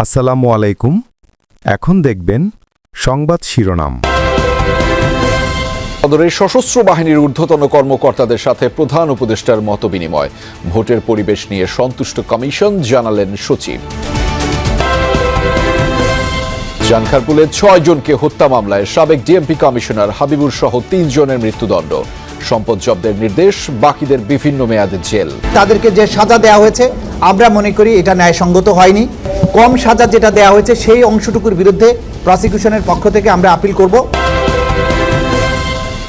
আসসালামু আলাইকুম। এখন দেখবেন সংবাদ শিরোনাম। সদরের সশস্ত্র বাহিনীর ঊর্ধ্বতন কর্মকর্তাদের সাথে প্রধান উপদেষ্টার মতবিনিময়। ভোটের পরিবেশ নিয়ে সন্তুষ্ট কমিশন, জানালেন সচিব। জানখারপুলে ৬ জনকে হত্যা মামলায় সাবেক ডিএমপি কমিশনার হাবিবুর সহ ৩ জনের মৃত্যুদণ্ড। সম্পদ জব্দের নির্দেশ, বাকিদের বিভিন্ন মেয়াদে জেল। তাদেরকে যে সাজা দেওয়া হয়েছে আমরা মনে করি এটা ন্যায়সঙ্গত হয়নি। কম সাজা যেটা দেওয়া হয়েছে সেই অংশটুকুর বিরুদ্ধে প্রসিকিউশনের পক্ষ থেকে আমরা আপিল করব।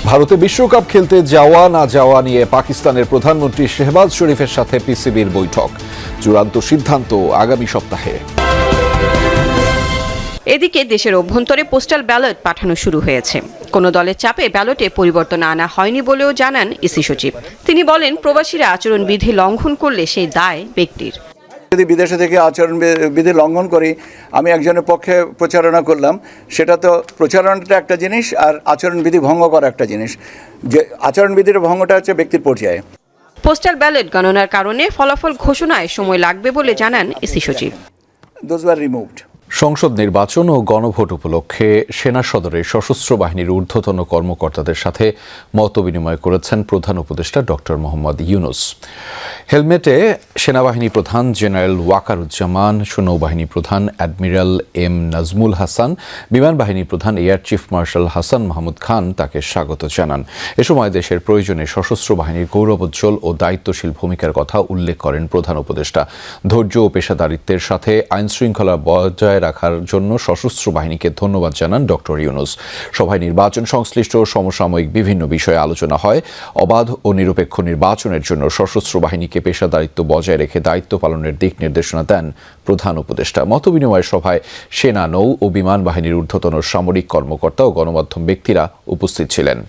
ভারতে বিশ্বকাপ খেলতে যাওয়া না যাওয়া নিয়ে পাকিস্তানের প্রধানমন্ত্রী শেহবাজ শরীফের সাথে পিসিবির বৈঠক। চূড়ান্ত সিদ্ধান্ত আগামী সপ্তাহে। এদিকে দেশের অভ্যন্তরে পোস্টাল ব্যালট পাঠানো শুরু হয়েছে। কোনো দলের চাপে ব্যালটে পরিবর্তন আনা হয়নি বলেও জানান ইসি সচিব। তিনি বলেন, প্রবাসীরা আচরণবিধি লঙ্ঘন করলে সেই দায় ব্যক্তির। যদি বিদেশে থেকে আচরণবিধি লঙ্ঘন করি, আমি একজনের পক্ষে প্রচারণা করলাম, সেটা তো প্রচারণাটা একটা জিনিস আর আচরণবিধি ভঙ্গ করা একটা জিনিস। যে আচরণবিধির ভঙ্গটা হচ্ছে ব্যক্তির পর্যায়ে। পোস্টাল ব্যালট গণনার কারণে ফলাফল ঘোষণায় সময় লাগবে বলে জানান ইসি সচিব। Those were removed. সংসদ নির্বাচন ও গণভোট উপলক্ষে সেনা সদরের সশস্ত্র বাহিনীর ঊর্ধ্বতন কর্মকর্তাদের সাথে মতবিনিময় করেছেন প্রধান উপদেষ্টা ডক্টর মোহাম্মদ ইউনুস। হেলমেটে সেনাবাহিনী প্রধান জেনারেল ওয়াকারুজ্জামান, নৌবাহিনী প্রধান অ্যাডমিরাল এম নাজমুল হাসান, বিমান বাহিনী প্রধান air chief marshal Hasan Mahmud Khan তাকে স্বাগত জানান। এ সময় দেশের প্রয়োজনে সশস্ত্র বাহিনীর গৌরবোজ্জ্বল ও দায়িত্বশীল ভূমিকার কথা উল্লেখ করেন প্রধান উপদেষ্টা। ধৈর্য ও পেশাদারিত্বের সাথে আইনশৃঙ্খলা বজায় রাখার জন্য সশস্ত্র বাহিনীকে ধন্যবাদ জানান ডক্টর ইউনুস। সভায় নির্বাচন সংশ্লিষ্ট সমসাময়িক বিভিন্ন বিষয়ে আলোচনা হয়। অবাধ ও নিরপেক্ষ নির্বাচনের জন্য সশস্ত্র বাহিনীকে পেশাদারিত্ব বজায় রেখে দায়িত্ব পালনের দিক নির্দেশনা দেন প্রধান উপদেষ্টা। মতবিনিময় সভায় সেনা, নৌ ও বিমান বাহিনীর ঊর্ধ্বতন সামরিক কর্মকর্তা ও গণমাধ্যম ব্যক্তিরা উপস্থিত ছিলেন।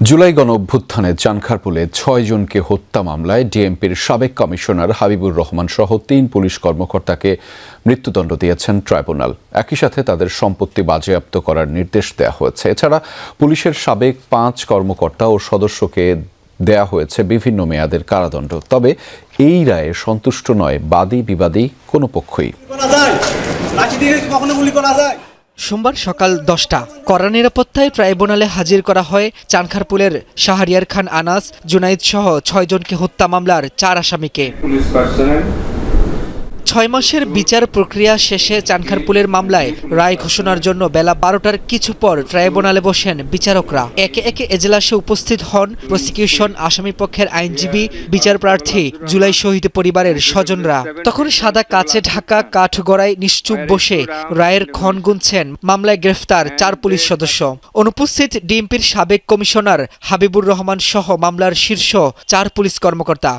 জুলাই গণ অভ্যুত্থানে জানখারপুলে ৬ জনকে হত্যা মামলায় ডিএমপির সাবেক কমিশনার হাবিবুর রহমান সহ ৩ পুলিশ কর্মকর্তাকে মৃত্যুদণ্ড দিয়েছেন ট্রাইব্যুনাল। একই সাথে তাদের সম্পত্তি বাজেয়াপ্ত করার নির্দেশ দেওয়া হয়েছে। এছাড়া পুলিশের সাবেক ৫ কর্মকর্তা ও সদস্যকে দেয়া হয়েছে বিভিন্ন মেয়াদের কারাদণ্ড। তবে এই রায়ে সন্তুষ্ট নয় বাদী বিবাদী কোনো পক্ষই। সোমবার সকাল 10টা কড়া নিরাপত্তায় ট্রাইব্যুনালে হাজির করা হয় চানখারপুলের শাহরিয়ার খান আনাস, জুনাইদ সহ ৬ জনকে হত্যা মামলার ৪ আসামিকে। ৬ মাসের বিচার প্রক্রিয়া শেষে চানখারপুলের মামলায় রায় ঘোষণার জন্য বেলা ১২টার কিছু পর ট্রাইব্যুনালে বসেন বিচারকরা। একে একে এজলাসে উপস্থিত হন প্রসিকিউশন, আসামিপক্ষের আইনজীবী, বিচার প্রার্থী, জুলাই শহীদ পরিবারের স্বজনরা। তখন সাদা কাচে ঢাকা কাঠগড়ায় নিশ্চুপ বসে রায়ের ক্ষণ গুনছেন মামলায় গ্রেফতার ৪ পুলিশ সদস্য। অনুপস্থিত ডিএমপির সাবেক কমিশনার হাবিবুর রহমান সহ মামলার শীর্ষ ৪ পুলিশ কর্মকর্তা।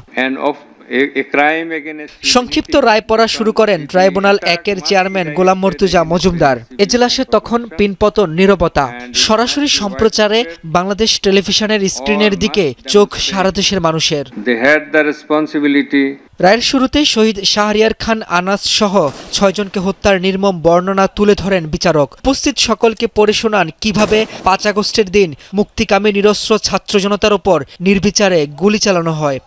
সংক্ষিপ্ত রায় পড়া শুরু করেন ট্রাইব্যুনাল ১-এর চেয়ারম্যান গোলাম মর্তুজা মজুমদার। এজলাসে তখন পিনপতন নীরবতা। সরাসরি সম্প্রচারে বাংলাদেশ টেলিভিশনের স্ক্রিনের দিকে চোখ সারা দেশের মানুষের। রায়ের শুরুতেই শহীদ শাহরিয়ার খান আনাস সহ ৬ জনকে হত্যার নির্মম বর্ণনা তুলে ধরেন বিচারক। উপস্থিত সকলকে পড়ে শোনান কিভাবে ৫ আগস্টের দিন মুক্তিকামী নিরস্ত্র ছাত্র জনতার উপর নির্বিচারে গুলি চালানো হয়।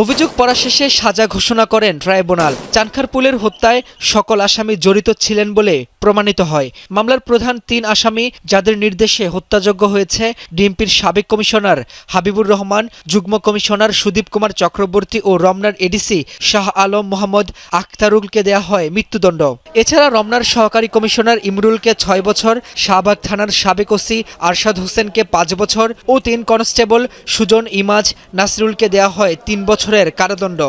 অভিযোগ পড়া শেষে সাজা ঘোষণা করেন ট্রাইব্যুনাল। চানখারপুলের হত্যায় সকল আসামি জড়িত ছিলেন বলে প্রমাণিত হয়। মামলার প্রধান ৩ আসামি যাদের নির্দেশে হত্যাযজ্ঞ হয়েছে, ডিএমপির সাবেক কমিশনার হাবিবুর রহমান, যুগ্ম কমিশনার সুদীপ কুমার চক্রবর্তী ও রমনার এডিসি শাহ আলম মোহাম্মদ আখতারুলকে দেয়া হয় মৃত্যুদণ্ড। এছাড়া রমনার সহকারী কমিশনার ইমরুলকে ৬ বছর, শাহবাগ থানার সাবেক ওসি আরশাদ হোসেনকে ৫ বছর ও ৩ কনস্টেবল সুজন, ইমাজ, নাসিরুলকে দেয়া হয় ৩ বছরের কারাদণ্ড।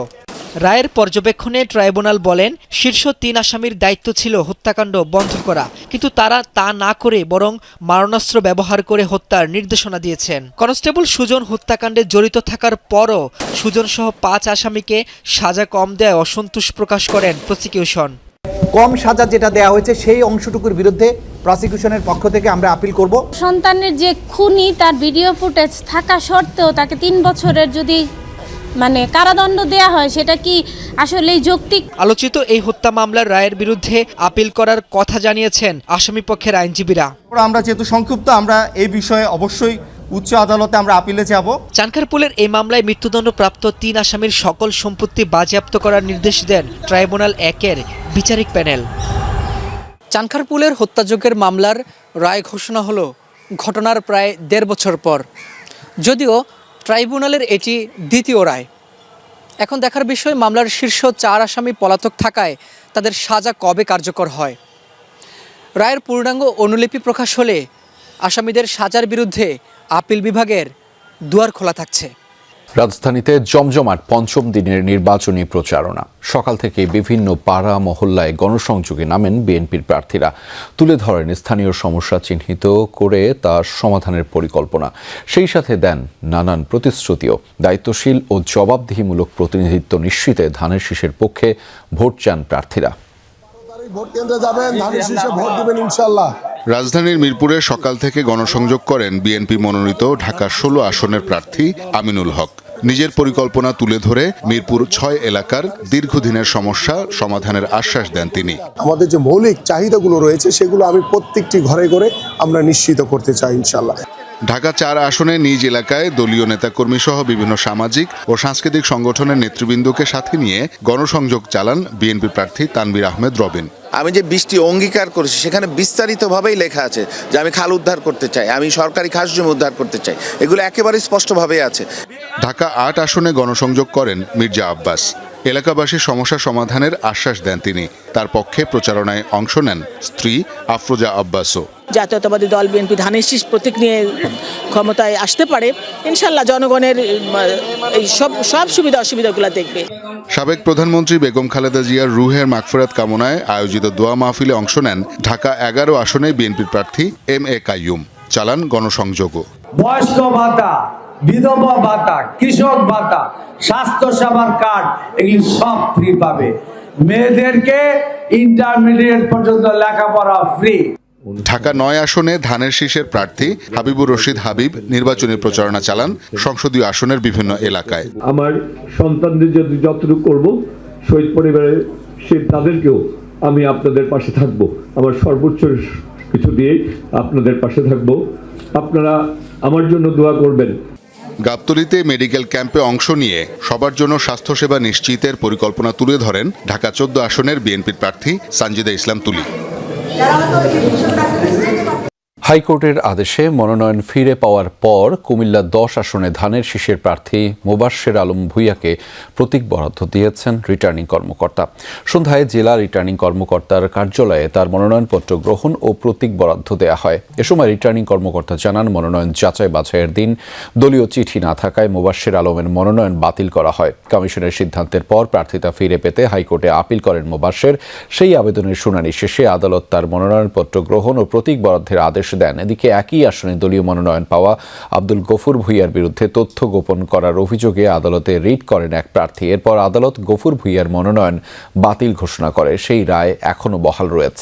রায়ের পর্যবেক্ষণে ট্রাইব্যুনাল বলেন, শীর্ষ ৩ আসামির দায়িত্ব ছিল হত্যাকাণ্ড বন্ধ করা, কিন্তু তারা তা না করে বরং মারণাস্ত্র ব্যবহার করে হত্যার নির্দেশনা দিয়েছেন। কনস্টেবল সুজন হত্যাকাণ্ডে জড়িত থাকার পরও সুজন সহ ৫ আসামিকে সাজা কম দেয় অসন্তোষ প্রকাশ করেন প্রসিকিউশন। কম সাজা যেটা দেওয়া হয়েছে সেই অংশটুকুর বিরুদ্ধে প্রসিকিউশনের পক্ষ থেকে আমরা আপিল করব। সন্তানের যে খুনি, তার ভিডিও ফুটেজ থাকা সত্ত্বেও তাকে 3 বছরের যদি কারাদণ্ড দেয়া হয়, সেটা কি আসলেই যৌক্তিক? আলোচিত এই হত্যা মামলার রায়ের বিরুদ্ধে আপিল করার কথা জানিয়েছেন আসামিপক্ষের আইনজীবীরা। আমরা যেহেতু সংক্ষুব্ধ, আমরা এই বিষয়ে অবশ্যই উচ্চ আদালতে আমরা আপিলে যাব। চানখারপুলের এই মামলায় মৃত্যুদণ্ডপ্রাপ্ত 3 আসামির সকল সম্পত্তি বাজেয়াপ্ত করার নির্দেশ দেন ট্রাইব্যুনাল 1-এর বিচারিক প্যানেল। চানখারপুলের হত্যাযজ্ঞের মামলার রায় ঘোষণা হলো ঘটনার প্রায় 1.5 বছর পর। যদিও ট্রাইব্যুনালের এটি দ্বিতীয় রায়। এখন দেখার বিষয় মামলার শীর্ষ 4 আসামি পলাতক থাকায় তাদের সাজা কবে কার্যকর হয়। রায়ের পূর্ণাঙ্গ অনুলিপি প্রকাশ হলে আসামিদের সাজার বিরুদ্ধে আপিল বিভাগের দুয়ার খোলা থাকছে। রাজধানীতে জমজমাট পঞ্চম দিনের নির্বাচনী প্রচারণা। সকাল থেকে বিভিন্ন পাড়া মহল্লায় গণসংযোগে নামেন বিএনপির প্রার্থীরা। তুলে ধরেন স্থানীয় সমস্যা চিহ্নিত করে তা সমাধানের পরিকল্পনা। সেই সাথে দেন নানান প্রতিশ্রুতিও। দায়িত্বশীল ও জবাবদিহিমূলক প্রতিনিধিত্ব নিশ্চিতে ধানের শীষের পক্ষে ভোট চান প্রার্থীরা। ভোট কেন্দ্রে যাবেন, ধানের শীষে ভোট দিবেন ইনশাআল্লাহ। রাজধানীর মিরপুরে সকাল থেকে গণসংযোগ করেন বিএনপি মনোনীত ঢাকা 16 আসনের প্রার্থী আমিনুল হক। নিজের পরিকল্পনা তুলে ধরে মিরপুর 6 এলাকার দীর্ঘদিনের সমস্যা সমাধানের আশ্বাস দেন তিনি। আমাদের যে মৌলিক চাহিদাগুলো রয়েছে সেগুলো আমি প্রত্যেকটি ঘরে ঘরে আমরা নিশ্চিত করতে চাই ইনশাআল্লাহ। ঢাকা 4 আসনে নিজ এলাকায় দলীয় নেতাকর্মী সহ বিভিন্ন সামাজিক ও সাংস্কৃতিক সংগঠনের নেতৃবৃন্দকে সাথে নিয়ে গণসংযোগ চালান বিএনপি প্রার্থী তানভীর আহমেদ রবিন। আমি যে 20টি অঙ্গীকার করেছি সেখানে বিস্তারিতভাবেই লেখা আছে যে আমি খাল উদ্ধার করতে চাই, আমি সরকারি খাস জমি উদ্ধার করতে চাই। এগুলো একেবারে স্পষ্টভাবেই আছে। ঢাকা 8 আসনে গণসংযোগ করেন মির্জা আব্বাস। এলাকাবাসীর সমস্যা সমাধানের আশ্বাস দেন তিনি। তার পক্ষে প্রচারণায় অংশ নেন স্ত্রী আফরোজা আব্বাসও। জাতীয়তাবাদী দল বিএনপি ধানের শীষ প্রতীক নিয়ে ক্ষমতায় আসতে পারে, ইনশাল্লাহ জনগণের এই সব সুবিধা অসুবিধাগুলো দেখবে। সাবেক প্রধানমন্ত্রী বেগম খালেদা জিয়ার রুহের মাগফিরাত কামনায় আয়োজিত দোয়া মাহফিলে অংশ নেন ঢাকা 11 আসনে বিএনপির প্রার্থী MA কাইয়ুম। চালান গণসংযোগও। বয়স্ক ভাতা, বিধবা ভাতা, কৃষক ভাতা, স্বাস্থ্য সেবার কার্ড এগুলি সব ফ্রি পাবে। মেয়েদেরকে ইন্টারমিডিয়েট পর্যন্ত লেখাপড়া ফ্রি। ঢাকা 9 আসনে ধানের শীষের প্রার্থী হাবিবুর রশিদ হাবিব নির্বাচনী প্রচারণা চালান সংসদীয় আসনের বিভিন্ন এলাকায়। আমার সন্তানদের যদি যতটুকু করব, শহীদ পরিবারের তাদেরকেও আমি আপনাদের পাশে থাকব। আমার সর্বোচ্চ কিছু দিয়ে আপনাদের পাশে থাকব। আপনারা আমার জন্য দোয়া করবেন। গাবতলীতে মেডিকেল ক্যাম্পে অংশ নিয়ে সবার জন্য স্বাস্থ্যসেবা নিশ্চিতের পরিকল্পনা তুলে ধরেন ঢাকা 14 আসনের বিএনপির প্রার্থী সানজিদা ইসলাম তুলি। হাইকোর্টের আদেশে মনোনয়ন ফিরে পাওয়ার পর কুমিল্লা 10 আসনে ধানের শীষের প্রার্থী মোবাশ্বের আলম ভূঁইয়াকে প্রতীক বরাদ্দ দিয়েছেন রিটার্নিং কর্মকর্তা। সন্ধ্যায় জেলা রিটার্নিং কর্মকর্তার কার্যালয়ে তার মনোনয়নপত্র গ্রহণ ও প্রতীক বরাদ্দ দেওয়া হয়। এ সময় রিটার্নিং কর্মকর্তা জানান, মনোনয়ন যাচাই বাছাইয়ের দিন দলীয় চিঠি না থাকায় মোবাশ্বের আলমের মনোনয়ন বাতিল করা হয়। কমিশনের সিদ্ধান্তের পর প্রার্থিতা ফিরে পেতে হাইকোর্টে আপিল করেন মোবাশ্বের। সেই আবেদনের শুনানি শেষে আদালত তার মনোনয়নপত্র গ্রহণ ও প্রতীক বরাদ্দের আদেশ দেন। এদিকে একই আসনে দলীয় মনোনয়ন পাওয়া আব্দুল গফুর ভূঁইয়ার বিরুদ্ধে তথ্য গোপন করার অভিযোগে আদালতে রিট করেন এক প্রার্থী। এরপর আদালত গফুর ভূঁইয়ার মনোনয়ন বাতিল ঘোষণা করে। সেই রায় এখনো বহাল রয়েছে।